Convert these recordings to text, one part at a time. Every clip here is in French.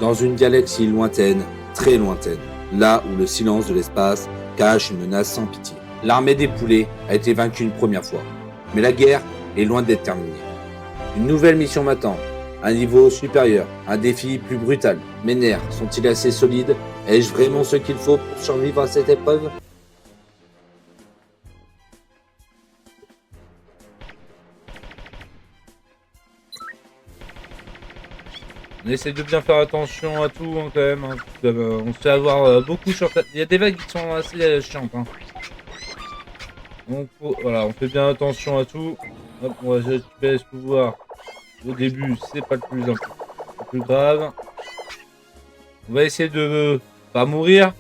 Dans une galaxie lointaine, très lointaine, là où le silence de l'espace cache une menace sans pitié. L'armée des poulets a été vaincue une première fois, mais la guerre est loin d'être terminée. Une nouvelle mission m'attend, un niveau supérieur, un défi plus brutal. Mes nerfs sont-ils assez solides? Ai-je vraiment ce qu'il faut pour survivre à cette épreuve? On essaie de bien faire attention à tout hein, quand même. Hein. On se fait avoir beaucoup sur ta... Il y a des vagues qui sont assez chiantes. Hein. Donc voilà, on fait bien attention à tout. Hop, on va récupérer ce pouvoir. Au début, c'est pas le plus grave. On va essayer de pas mourir.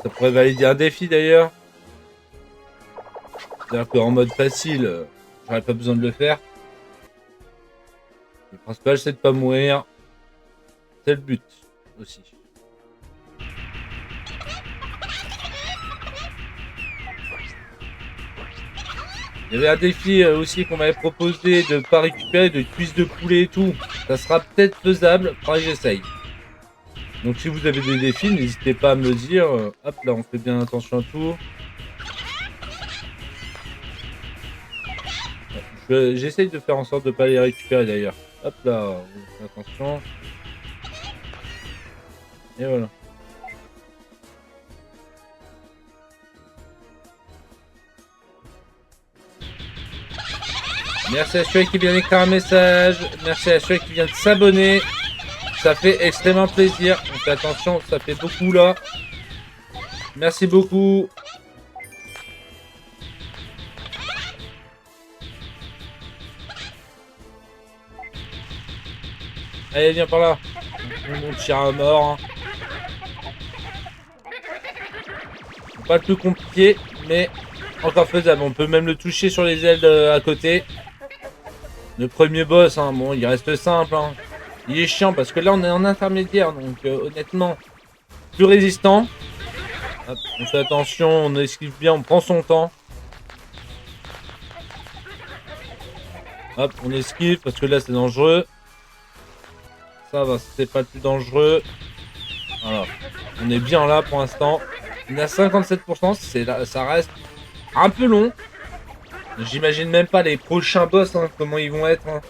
Ça pourrait valider un défi d'ailleurs. C'est-à-dire qu'en mode facile, j'aurais pas besoin de le faire. Le principal c'est de pas mourir. C'est le but aussi. Il y avait un défi aussi qu'on m'avait proposé de pas récupérer de cuisses de poulet et tout. Ça sera peut-être faisable, faudrait que j'essaye. Donc si vous avez des défis, n'hésitez pas à me le dire. Hop là, on fait bien attention à tout. J'essaye de faire en sorte de pas les récupérer d'ailleurs. Hop là, on fait attention. Et voilà. Merci à celui qui vient d'écrire un message. Merci à celui qui vient de s'abonner. Ça fait extrêmement plaisir. On fait attention, ça fait beaucoup là. Merci beaucoup. Allez, viens par là. On tire à mort. Hein. Pas le plus compliqué, mais encore faisable. On peut même le toucher sur les ailes à côté. Le premier boss, hein, bon, il reste simple. Hein. Il est chiant parce que là, on est en intermédiaire. Donc, honnêtement, plus résistant. Hop, on fait attention, on esquive bien, on prend son temps. Hop, on esquive parce que là, c'est dangereux. Ça va, c'est pas le plus dangereux. Voilà. On est bien là pour l'instant. On est à 57%, ça reste un peu long. J'imagine même pas les prochains boss, hein, comment ils vont être. Hein.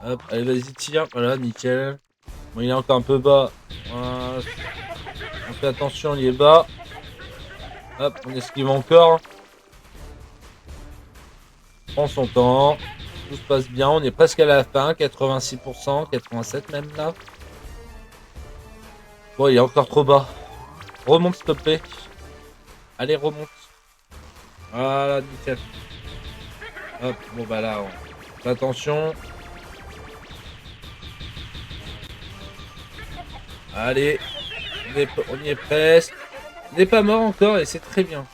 Hop, allez, vas-y, tire. Voilà, nickel. Bon, il est encore un peu bas. Voilà. On fait attention, il est bas. Hop, on esquive encore. On prend son temps. Tout se passe bien. On est presque à la fin. 86%, 87% même là. Bon, il est encore trop bas. Remonte, s'il te plaît. Allez, remonte. Voilà, nickel. Hop, bon bah là, on fait attention. Allez, on y est presque. On n'est pas mort encore et c'est très bien.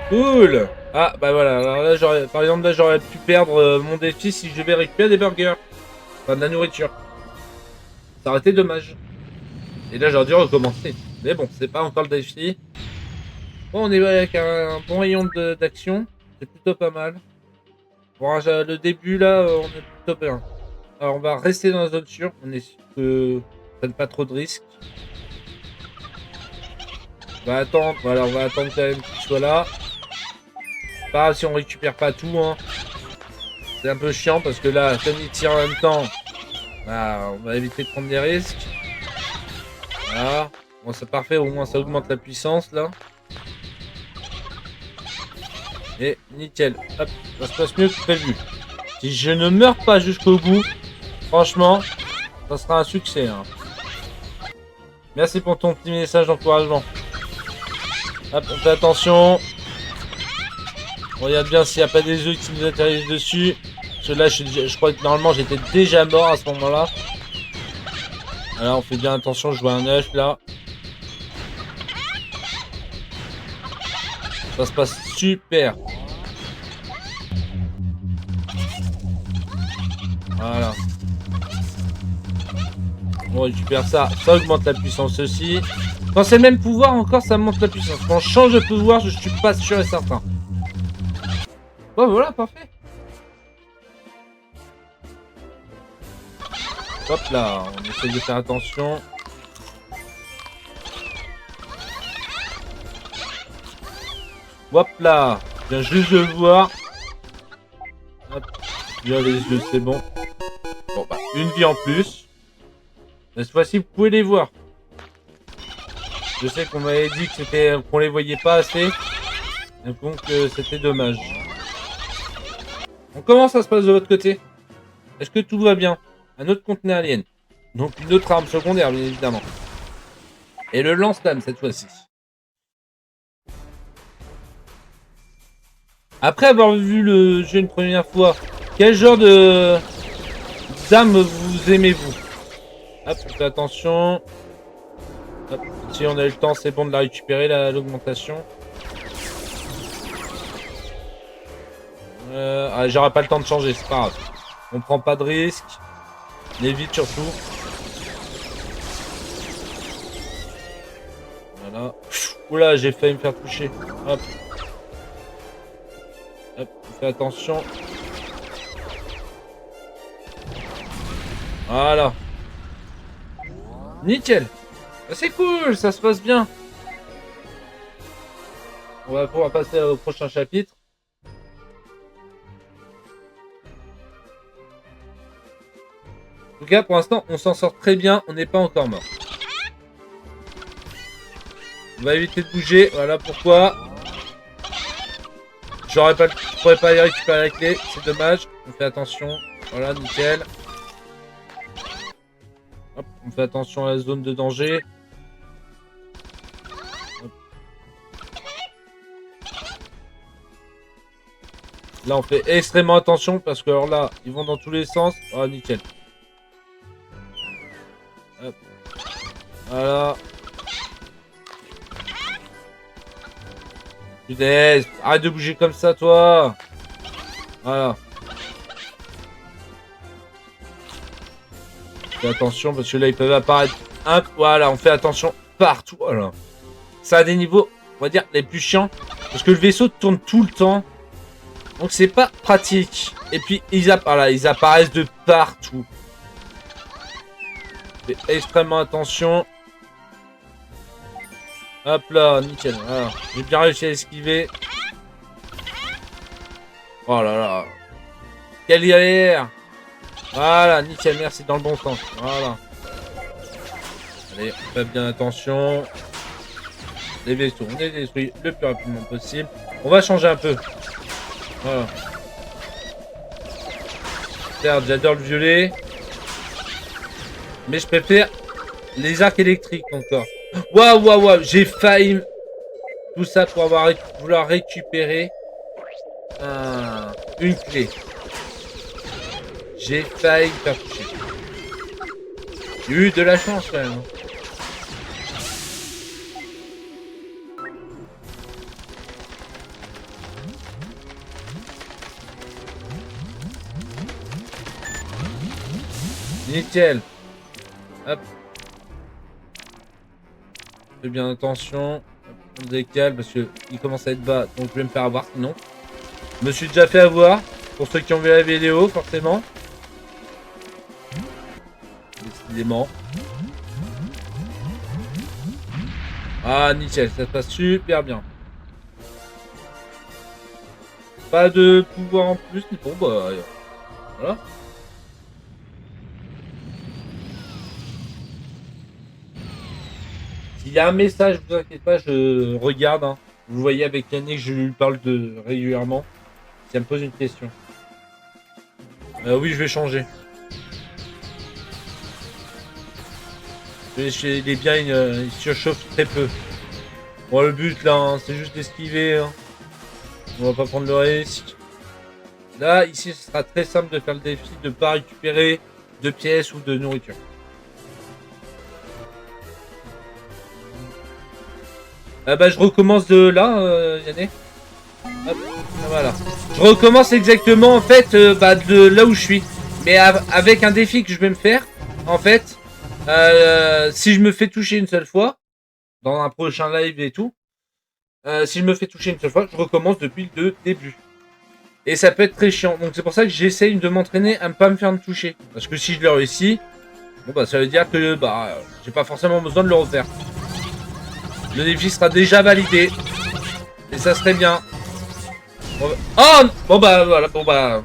Cool. Ah bah voilà, alors là par exemple là j'aurais pu perdre mon défi si je devais récupérer des burgers. Enfin de la nourriture. Ça aurait été dommage. Et là j'aurais dû recommencer. Mais bon, c'est pas encore le défi. Bon, on est avec un bon rayon d'action. C'est plutôt pas mal. Bon, le début là, on est plutôt bien. Alors on va rester dans la zone sûre. On est sûr que prenne pas trop de risques. On va attendre. Voilà, on va attendre quand même qu'il soit là. Pas grave si on récupère pas tout. Hein. C'est un peu chiant parce que là, comme il tire en même temps, bah, on va éviter de prendre des risques. Voilà. Bon, c'est parfait. Au moins, ça augmente la puissance là. Et nickel. Hop, ça se passe mieux que prévu. Si je ne meurs pas jusqu'au bout, franchement, ça sera un succès. Hein. Merci pour ton petit message d'encouragement. Hop, on fait attention. On regarde bien s'il n'y a pas des œufs qui nous atterrissent dessus. Parce que là, je crois que normalement, j'étais déjà mort à ce moment-là. Alors, on fait bien attention. Je vois un œuf là. Ça se passe super. Voilà. On récupère ça. Ça augmente la puissance aussi. Quand c'est le même pouvoir encore, ça monte la puissance. Quand je change de pouvoir, je suis pas sûr et certain. Bon, voilà, parfait. Hop là, on essaie de faire attention. Hop là, je viens juste de le voir. Hop, bien les yeux, c'est bon. Bon bah, une vie en plus. Cette fois-ci, vous pouvez les voir. Je sais qu'on m'avait dit que c'était qu'on les voyait pas assez. Donc c'était dommage. Donc comment ça se passe de votre côté? Est-ce que tout va bien? Un autre conteneur alien. Donc une autre arme secondaire, bien évidemment. Et le lance-flamme cette fois-ci. Après avoir vu le jeu une première fois, quel genre de d'arme vous aimez-vous? Hop, faites attention. Hop, si on a eu le temps, c'est bon de la récupérer, l'augmentation. J'aurai pas le temps de changer, c'est pas grave. On prend pas de risque. On évite surtout. Voilà. Oula, j'ai failli me faire toucher. Hop. Hop, on fait attention. Voilà. Nickel. Ah, c'est cool, ça se passe bien. On va pouvoir passer au prochain chapitre. En tout cas, pour l'instant, on s'en sort très bien. On n'est pas encore mort. On va éviter de bouger. Voilà pourquoi. Je pourrais pas y récupérer la clé. C'est dommage. On fait attention. Voilà, nickel. Hop, on fait attention à la zone de danger. Hop. Là, on fait extrêmement attention parce que alors là, ils vont dans tous les sens. Oh, nickel. Hop. Voilà. Putain, arrête de bouger comme ça, toi. Voilà. Fais attention parce que là, ils peuvent apparaître. Voilà, on fait attention partout. Voilà. Ça a des niveaux, on va dire, les plus chiants. Parce que le vaisseau tourne tout le temps. Donc, c'est pas pratique. Et puis, ils apparaissent de partout. Fais extrêmement attention. Hop là, nickel. Voilà. J'ai bien réussi à esquiver. Oh là là. Quelle galère. Voilà, nickel, merci, dans le bon sens. Voilà. Allez, faites bien attention. Les vaisseaux, on les détruit le plus rapidement possible. On va changer un peu. Voilà. Certes, j'adore le violet. Mais je préfère les arcs électriques encore. Waouh, waouh, waouh, j'ai failli. Tout ça pour vouloir récupérer une clé. J'ai failli me faire toucher. J'ai eu de la chance quand même. Nickel. Hop. Fais bien attention. On décale parce que il commence à être bas. Donc je vais me faire avoir sinon. Je me suis déjà fait avoir. Pour ceux qui ont vu la vidéo, forcément. Décidément. Ah, nickel. Ça se passe super bien. Pas de pouvoir en plus. Bon, bah. Voilà. S'il y a un message, ne vous inquiétez pas, je regarde. Hein. Vous voyez avec Yannick, je lui parle régulièrement. Si elle me pose une question. Oui, je vais changer. Il est bien, il surchauffe très peu. Bon, le but là, hein, c'est juste d'esquiver. Hein. On va pas prendre le risque. Là, ici, ce sera très simple de faire le défi de ne pas récupérer de pièces ou de nourriture. Bah, je recommence de là, Yannick. Hop, voilà. Je recommence exactement, en fait, de là où je suis. Mais avec un défi que je vais me faire, en fait, si je me fais toucher une seule fois, dans un prochain live et tout, si je me fais toucher une seule fois, je recommence depuis le début. Et ça peut être très chiant. Donc c'est pour ça que j'essaye de m'entraîner à ne pas me faire toucher. Parce que si je le réussis, Bon bah ça veut dire que bah j'ai pas forcément besoin de le refaire. Le défi sera déjà validé. Et ça serait bien. Bon, bah... Oh bon bah voilà, bon bah...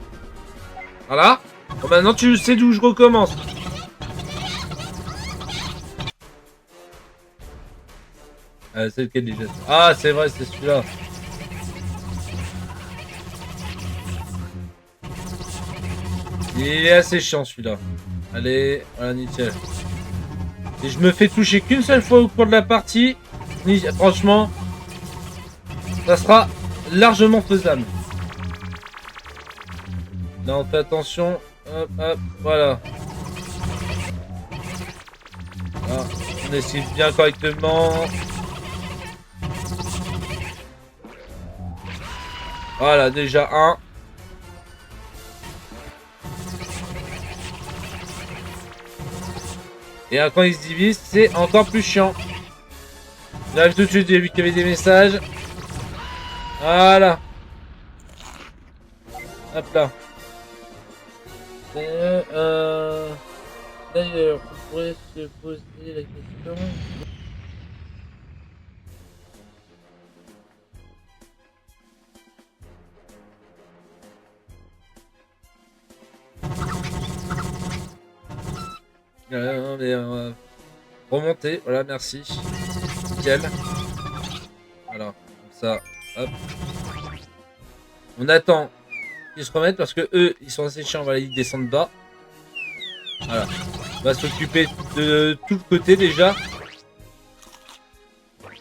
Voilà. Bon maintenant tu sais d'où je recommence. C'est lequel déjà? Ah c'est vrai, c'est celui-là. Il est assez chiant celui-là. Allez, voilà nickel. Et je me fais toucher qu'une seule fois au cours de la partie. Franchement, ça sera largement faisable. Là on fait attention. Hop, hop, voilà. Là, on esquive bien correctement. Voilà, déjà un. Et quand il se divise, c'est encore plus chiant. J'arrive tout de suite, j'ai vu qu'il y avait des messages. Voilà. Hop là. D'ailleurs, on pourrait se poser la question. Non, mais remonter, voilà, merci. Nickel. Voilà, comme ça, hop. On attend qu'ils se remettent parce que eux, ils sont assez chiants, on va les descendre bas. Voilà. On va s'occuper de tout le côté déjà. Voilà.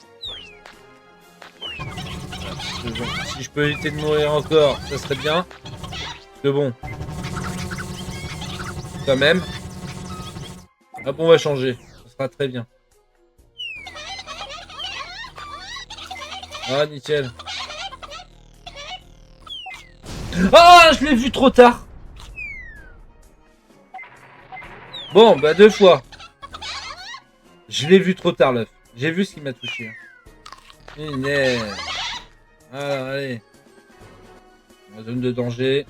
Si je peux éviter de mourir encore, ça serait bien. Parce que bon. Quand même. Hop, on va changer. Ça sera très bien. Ah, nickel. Ah, je l'ai vu trop tard. Bon, bah 2 fois. Je l'ai vu trop tard, l'œuf. J'ai vu ce qui m'a touché. Alors, allez. La zone de danger.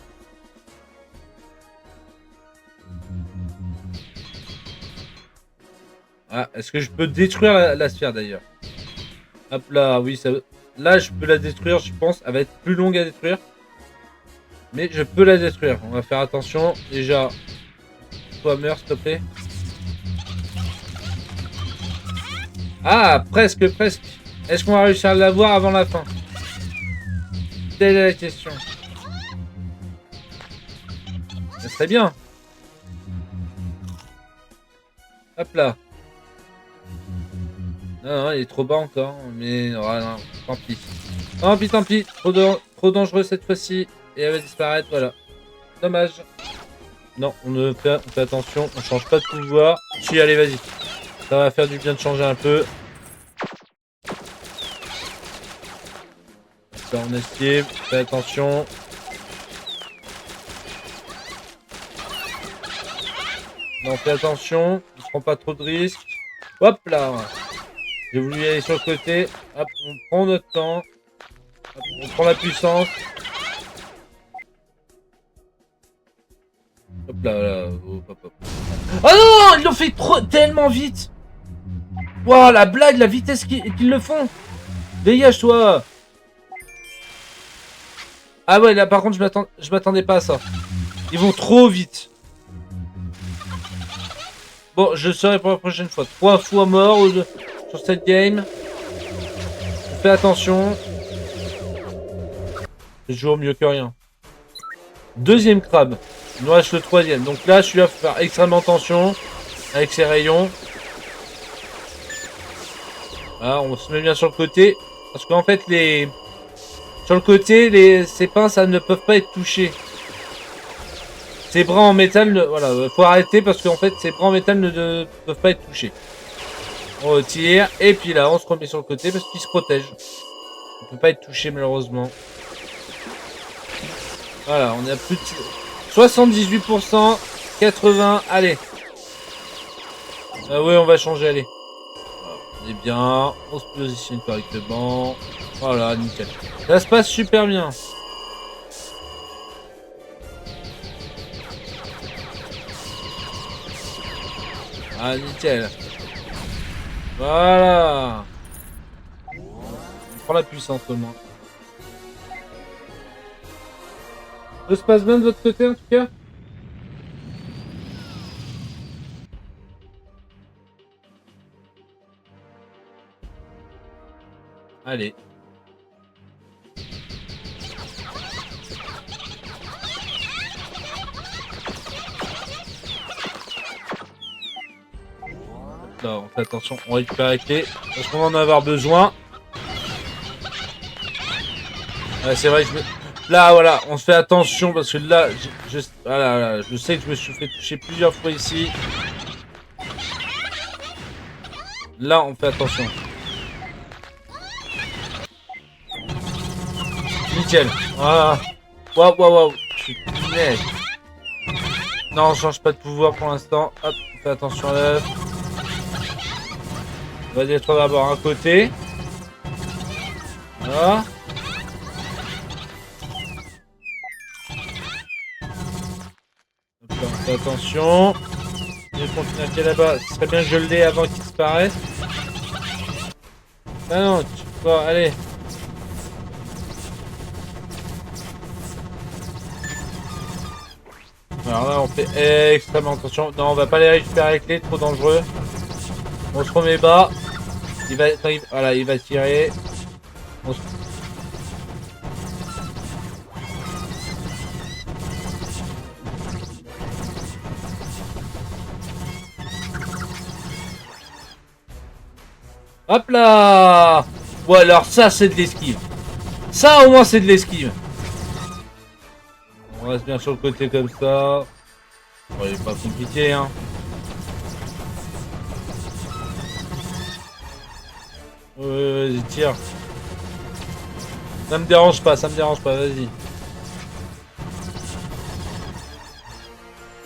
Ah, est-ce que je peux détruire la sphère d'ailleurs? Hop là, oui, ça... Là, je peux la détruire, je pense. Elle va être plus longue à détruire. Mais je peux la détruire. On va faire attention. Déjà, toi, meurs, s'il te plaît. Ah, presque, presque. Est-ce qu'on va réussir à l'avoir avant la fin? Telle est la question. Ça serait bien. Hop là. Non, non, il est trop bas encore. Mais oh, non, tant pis. Tant pis, tant pis. Trop dangereux cette fois-ci. Et elle va disparaître, voilà. Dommage. Non, on fait attention. On change pas de pouvoir. Si, allez, vas-y. Ça va faire du bien de changer un peu. Ça, on esquive. Fais attention. Non, fais attention. On prend pas trop de risques. Hop là. J'ai voulu y aller sur le côté. Hop, on prend notre temps. Hop, on prend la puissance. Hop là, là. Hop, hop, hop. Oh non, ils l'ont fait tellement vite. Wow, la blague, la vitesse qu'ils le font. Dégage-toi. Ah ouais, là par contre, je m'attendais pas à ça. Ils vont trop vite. Bon, je serai pour la prochaine fois. 3 fois mort sur cette game. Fais attention. C'est toujours mieux que rien. Deuxième crabe. Il nous reste le troisième. Donc là, celui-là, faut faire extrêmement attention. Avec ses rayons. Là, on se met bien sur le côté. Parce qu'en fait, sur le côté, ces pinces, ça ne peuvent pas être touchées. Ces bras en métal, voilà, faut arrêter parce qu'en fait, ces bras en métal ne peuvent pas être touchés. On retire, et puis là, on se remet sur le côté parce qu'il se protège. Il ne peut pas être touché, malheureusement. Voilà, on est à plus de 78%, 80%, allez. Ah ouais, on va changer, allez. Voilà, on est bien, on se positionne correctement. Voilà, nickel. Ça se passe super bien. Ah, nickel. Voilà. On prend la puissance au moins. Tout se passe bien de votre côté en tout cas? Allez. Là, on fait attention, on récupère la clé. Parce qu'on va en avoir besoin. Ouais, c'est vrai que là, voilà, on se fait attention parce que là, voilà, je sais que je me suis fait toucher plusieurs fois ici. Là, on fait attention. Nickel. Voilà. Waouh, waouh, waouh. Je suis net. Non, on change pas de pouvoir pour l'instant. Hop, on fait attention à l'œuf. On va détruire d'abord un côté. Voilà. Hop là, on fait attention. Je continue à pied là-bas. Ce serait bien que je l'ai avant qu'il disparaisse. Ah non, tu peux pas. Allez. Alors là, on fait extrêmement attention. Non, on va pas les récupérer avec les clés, trop dangereux. On se remet bas. Voilà, il va tirer. On se... Hop là! Ou alors ça, c'est de l'esquive. Ça, au moins, c'est de l'esquive. On reste bien sur le côté comme ça. Bon, il est pas compliqué, hein. Vas-y, tire. Ça me dérange pas, vas-y.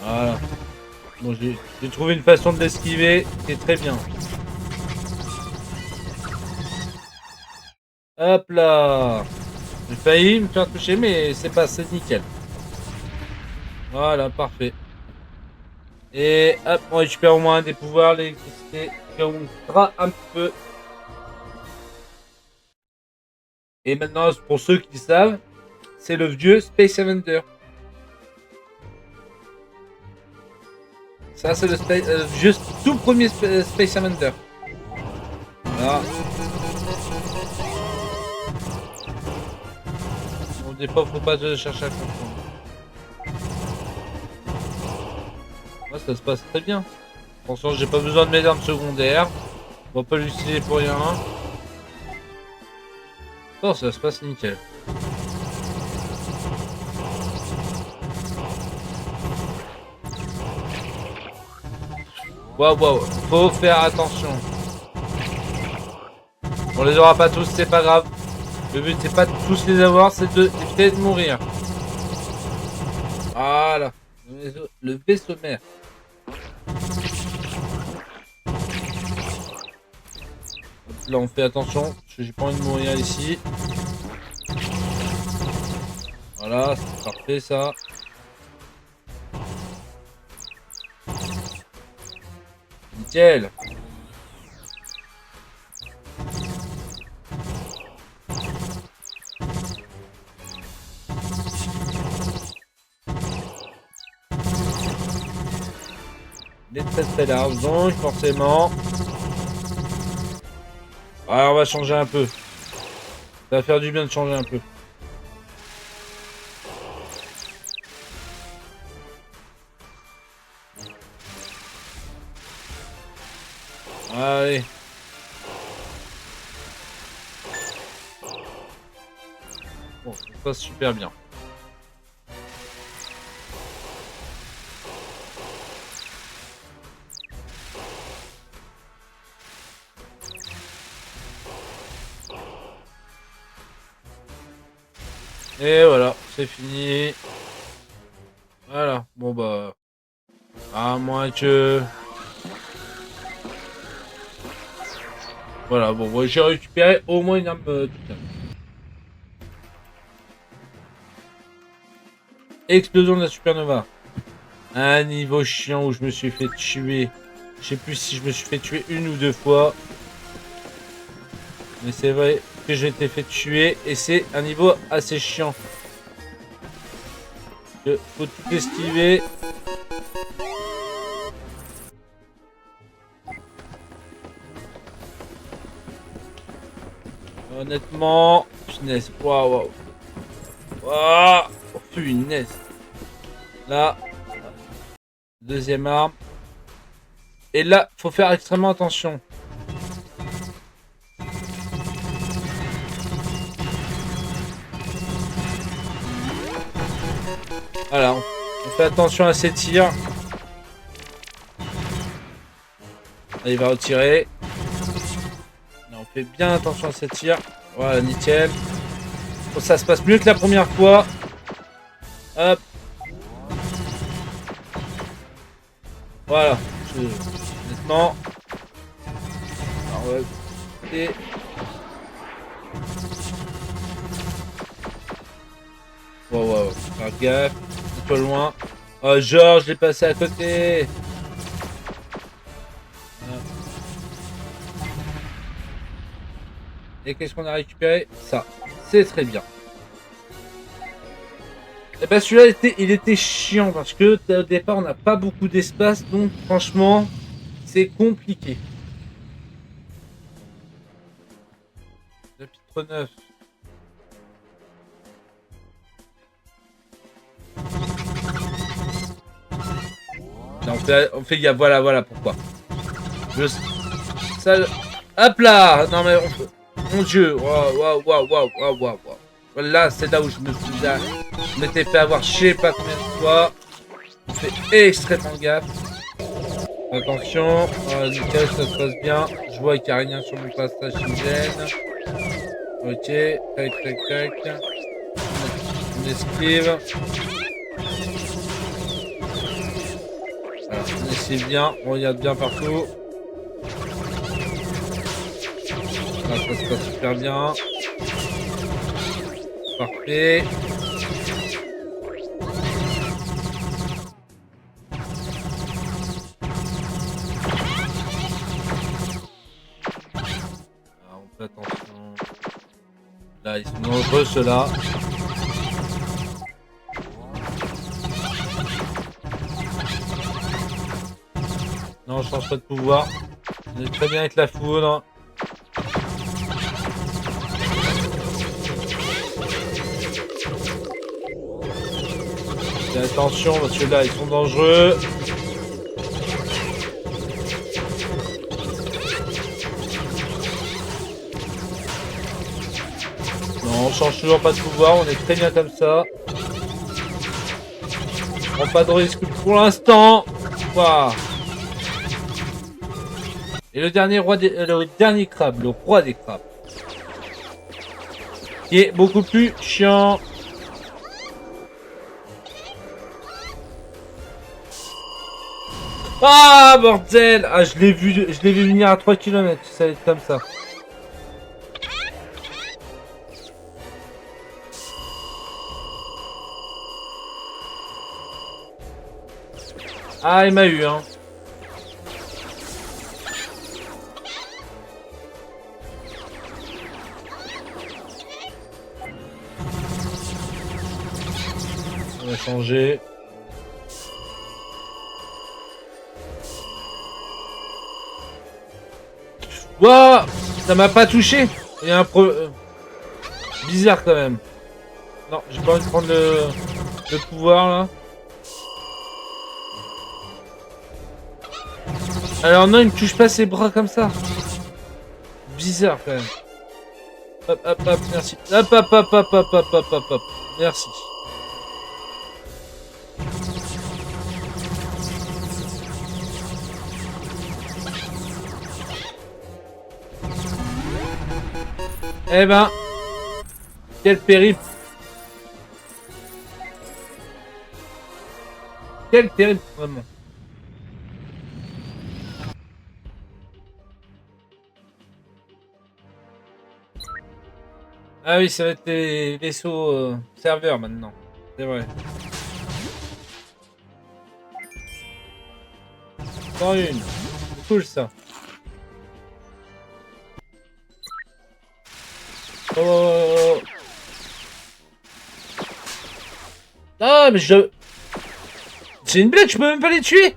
Voilà. Bon, j'ai trouvé une façon de l'esquiver qui est très bien. Hop là. J'ai failli me faire toucher, mais c'est passé nickel. Voilà, parfait. Et hop, on récupère au moins des pouvoirs, l'électricité qui augmentera un petit peu. Et maintenant, pour ceux qui savent, c'est le vieux Space Avenger. Ça, c'est le vieux tout premier Space Avenger. Voilà. Bon, des fois, faut pas chercher à comprendre. Ouais, ça se passe très bien. Attention, j'ai pas besoin de mes armes secondaires. On va pas l'utiliser pour rien. Oh, ça se passe nickel. Waouh, waouh, faut faire attention. On les aura pas tous, c'est pas grave. Le but c'est pas de tous les avoir, c'est d'éviter de mourir. Voilà. Le vaisseau mère. Là on fait attention, parce que j'ai pas envie de mourir ici. Voilà, c'est parfait ça. Nickel. Il est très très large, donc forcément. Alors on va changer un peu. Ça va faire du bien de changer un peu. Allez. Bon, ça se passe super bien. Et voilà, c'est fini. Voilà, bon bah... À moins que... Voilà, bon, j'ai récupéré au moins une arme totale. Explosion de la supernova. Un niveau chiant où je me suis fait tuer Je sais plus si je me suis fait tuer une ou deux fois. Mais c'est vrai que j'ai été fait tuer et c'est un niveau assez chiant. Faut tout esquiver. Honnêtement, punaise, waouh, waouh, oh, punaise. Là, deuxième arme. Et là, faut faire extrêmement attention. Voilà, on fait attention à ces tirs. Là, il va retirer. Là, on fait bien attention à ces tirs. Voilà, nickel. Bon, ça se passe mieux que la première fois. Hop. Voilà. Honnêtement. Alors, ouais. Et... wow. Faire gaffe. Un peu loin. Oh, Georges, je l'ai passé à côté. Et qu'est-ce qu'on a récupéré? Ça. C'est très bien. Et ben celui-là, il était chiant parce que au départ, on n'a pas beaucoup d'espace. Donc, franchement, c'est compliqué. Chapitre 9. Non, on fait gaffe. Voilà pourquoi. Ça... Hop là! Non, mais mon Dieu! Waouh! Là, c'est là où je m'étais fait avoir je sais pas combien de fois. On fait extrêmement gaffe. Attention, nickel, ça se passe bien. Je vois qu'il n'y a rien sur mon passage qui me gêne. Ok, tac. On esquive. Alors, on esquive bien, on regarde bien partout. Là, ça se passe super bien. Parfait. Alors, on fait attention. Là, ils sont nombreux ceux-là. Non, je change pas de pouvoir. On est très bien avec la foudre. Fais attention parce que là, ils sont dangereux. Non, on change toujours pas de pouvoir. On est très bien comme ça. On prend pas de risque pour l'instant. Waouh. Et le dernier crabe, le roi des crabes. Qui est beaucoup plus chiant. Ah bordel! Ah je l'ai vu venir à 3 km, ça va être comme ça. Ah il m'a eu hein. On va changer. Wouah, ça m'a pas touché. Il y a un bizarre quand même. Non, j'ai pas envie de prendre le pouvoir là. Alors non, il me touche pas ses bras comme ça. Bizarre quand même. Hop, merci. Hop. Merci. Eh ben, quel périple. Quel périple, vraiment. Ah oui, ça va être les vaisseaux serveurs maintenant. C'est vrai. 101. cool ça. Oh. Ah mais je... C'est une blague, je peux même pas les tuer.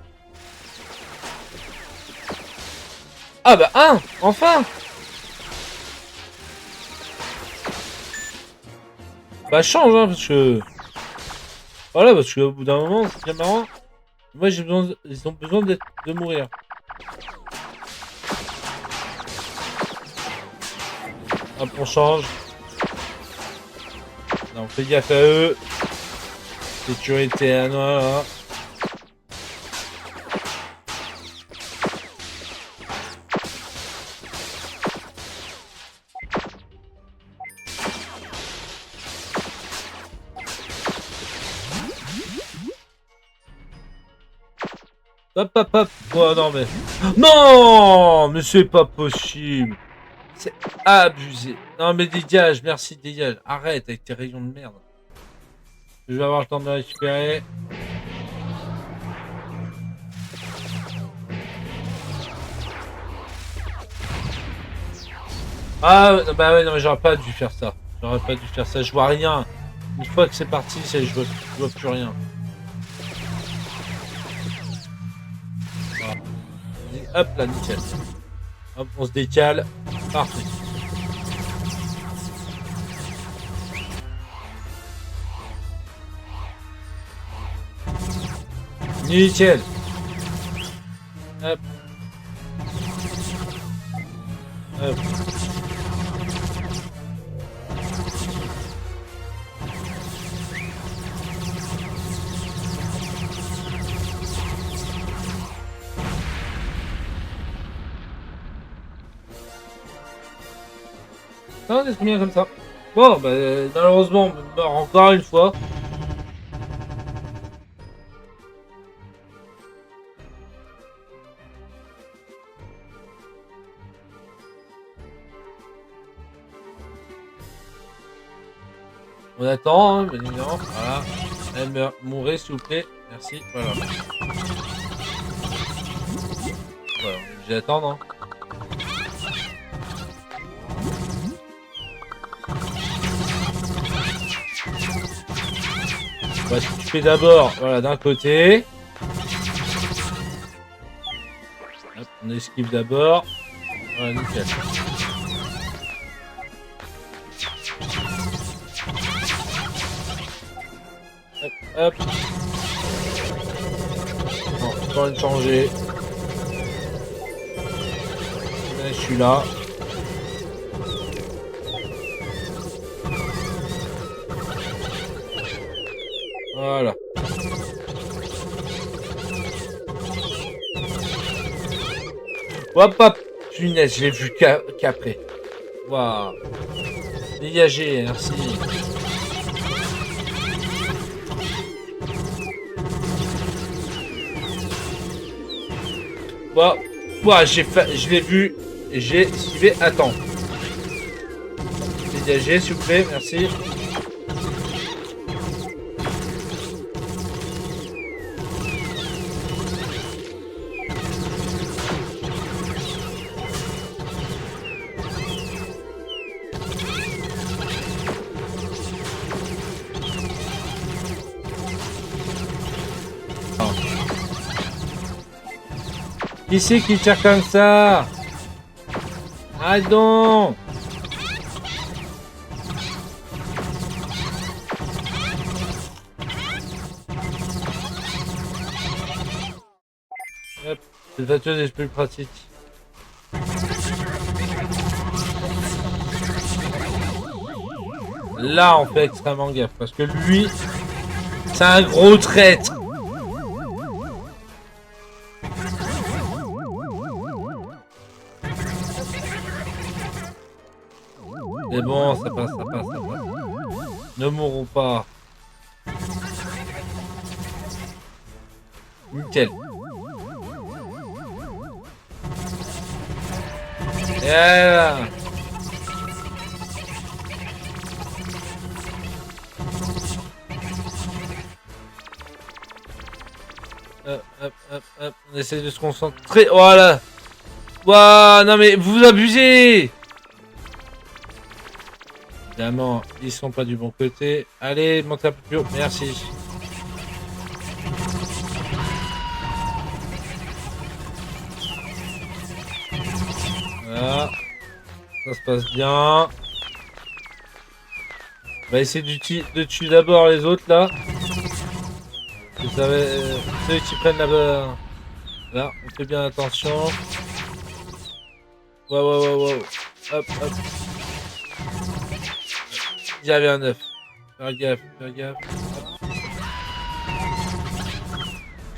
Ah bah un, enfin. Bah change hein, parce que... Voilà, parce qu'au bout d'un moment, c'est bien marrant. Moi j'ai besoin... Ils ont besoin de mourir. Hop, on change. Là, on fait gaffe à eux. Sécurité à noir. Hop hop hop. Oh non mais... Non. Mais c'est pas possible. C'est abusé. Non mais dégage, merci, dégage. Arrête avec tes rayons de merde. Je vais avoir le temps de le récupérer. Ah bah ouais non mais j'aurais pas dû faire ça. J'aurais pas dû faire ça, je vois rien. Une fois que c'est parti, je vois plus rien. Voilà. Hop là, nickel. Hop, on se décale. Parfait. Nickel. Hop. Hop. Non, c'est bien comme ça. Bon, bah, malheureusement, on meurt encore une fois. On attend, hein, bien évidemment. Voilà. Elle meurt. Mourez, s'il vous plaît. Merci. Voilà. Voilà, on est obligé d'attendre. Hein. On va s'occuper d'abord, voilà, d'un côté. Hop, on esquive d'abord. Voilà, nickel. Hop, hop. Non, j'ai pas envie de changer. Je suis là. Voilà. Hop hop. Punaise, je l'ai vu qu'après. Waouh. Dégagé, merci. Waouh. Waouh, je l'ai vu. J'ai esquivé. Attends. Dégagé, s'il vous plaît, merci. Qui c'est qui tire comme ça? Ah donc. Hop, cette batteuse est plus pratique. Là on fait extrêmement gaffe parce que lui, c'est un gros traître. Mais bon, ça passe, ça passe, ça passe. Ne mourrons pas. Nickel. Et voilà. Hop, hop, hop, hop. On essaie de se concentrer. Voilà. Ouah, non mais vous abusez. Évidemment, ils sont pas du bon côté. Allez, montez un peu plus haut. Merci. Voilà. Ça se passe bien. On va essayer de tuer d'abord les autres là. Vous savez, ceux qui prennent là-bas. Là, on fait bien attention. Wow. Hop. Il y avait un œuf. Faire gaffe. Hop.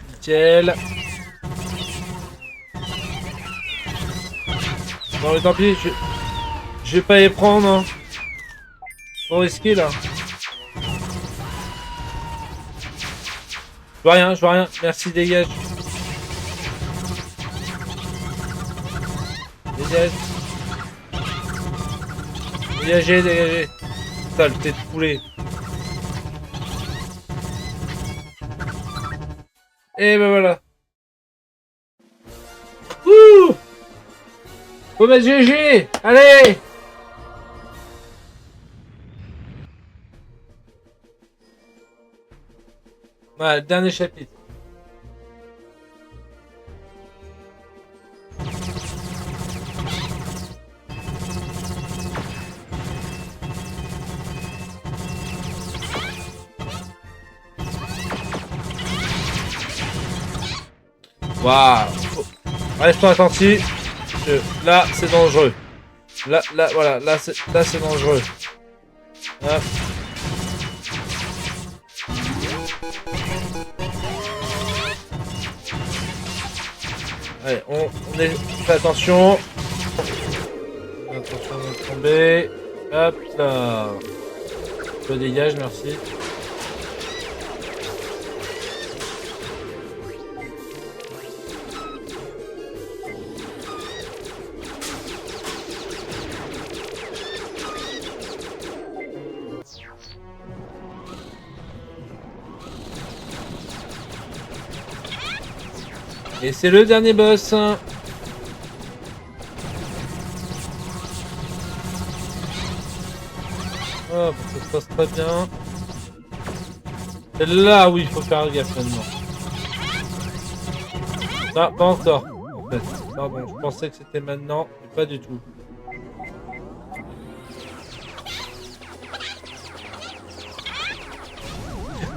Nickel. Non mais tant pis, je vais pas les prendre. Hein. Trop risqué là. Je vois rien. Merci, dégage. Dégagez. Putain, le tête de poulet. Et ben voilà. Ouh! Faut mettre GG! Allez! Voilà, le dernier chapitre. Waouh! Reste attentif. Là, c'est dangereux. Là, voilà. Là, c'est dangereux. Hop. Allez, on est... Fais attention. Attention de tomber. Hop là. Je dégage, merci. Et c'est le dernier boss. Oh, ça se passe très bien. C'est là où il faut faire gaffe maintenant. Non, pas encore. En fait. Pardon, je pensais que c'était maintenant, mais pas du tout.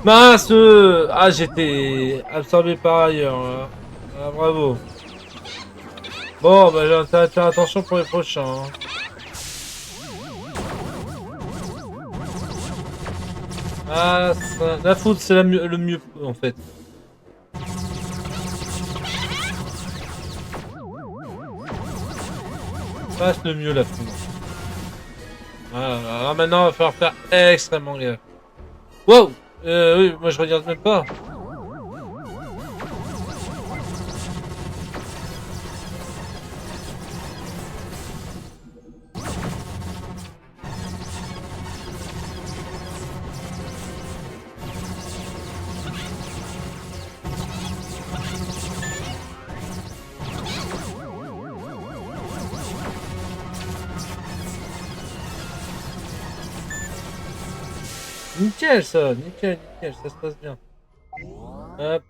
Mince! Ah, j'étais absorbé par ailleurs. Là. Ah, bravo. Bon, bah j'ai intérêt à faire attention pour les prochains. Hein. Ah, la foudre, c'est le mieux en fait. Ah, c'est le mieux la foudre. Voilà, alors maintenant, il va falloir faire extrêmement gaffe. Wow! Oui, moi je regarde même pas. Nickel ça, nickel, ça se passe bien. Hop.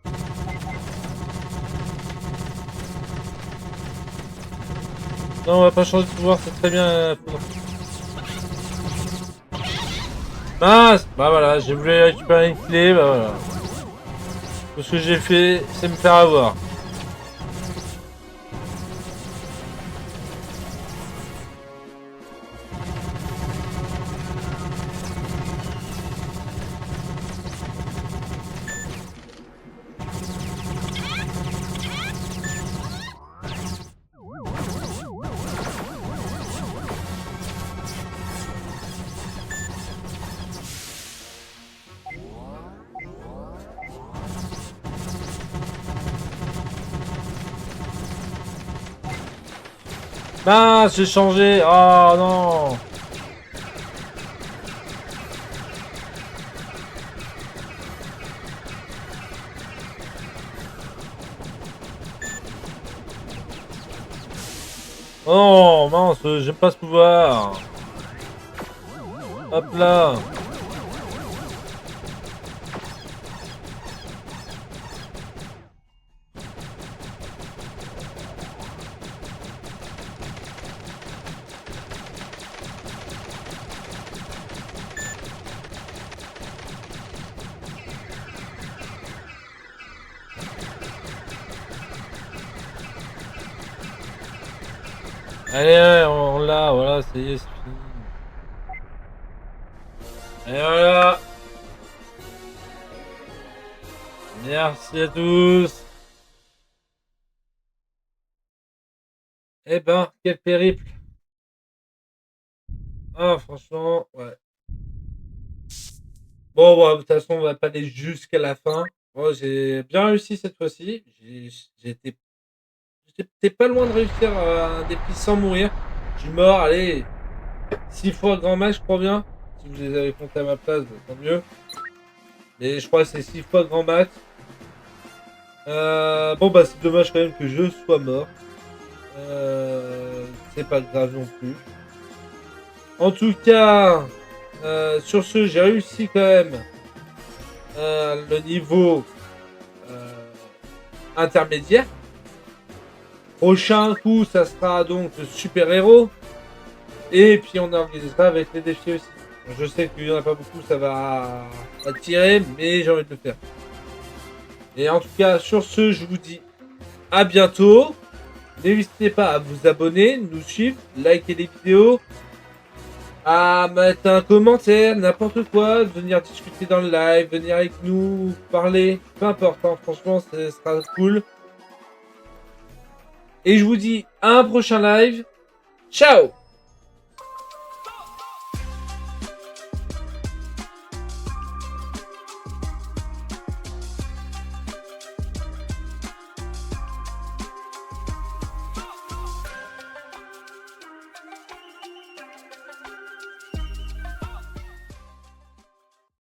Non, on va pas changer de pouvoir, c'est très bien. Mince! Bah voilà, j'ai voulu récupérer une clé, bah voilà. Tout ce que j'ai fait, c'est me faire avoir. Mince, j'ai changé. Oh non. Oh mince, j'aime pas ce pouvoir. Hop là. Allez, on l'a, voilà, ça y est, c'est fini. Et voilà. Merci à tous. Eh ben, quel périple. Ah, franchement, ouais. Bon, ouais, de toute façon, on va pas aller jusqu'à la fin. Moi, j'ai bien réussi cette fois-ci. J'étais pas loin de réussir un défi sans mourir. Je suis mort, allez, 6 fois grand max, je crois bien. Si vous les avez comptés à ma place, bah, tant mieux. Mais je crois que c'est 6 fois grand max. Bon, bah, c'est dommage quand même que je sois mort. C'est pas grave non plus. En tout cas, sur ce, j'ai réussi quand même le niveau intermédiaire. Prochain coup, ça sera donc le super-héros. Et puis on organisera avec les défis aussi. Je sais qu'il n'y en a pas beaucoup, ça va attirer, mais j'ai envie de le faire. Et en tout cas, sur ce, je vous dis à bientôt. N'hésitez pas à vous abonner, nous suivre, liker les vidéos, à mettre un commentaire, n'importe quoi, venir discuter dans le live, venir avec nous, parler, peu importe, hein, franchement, ce sera cool. Et je vous dis à un prochain live. Ciao!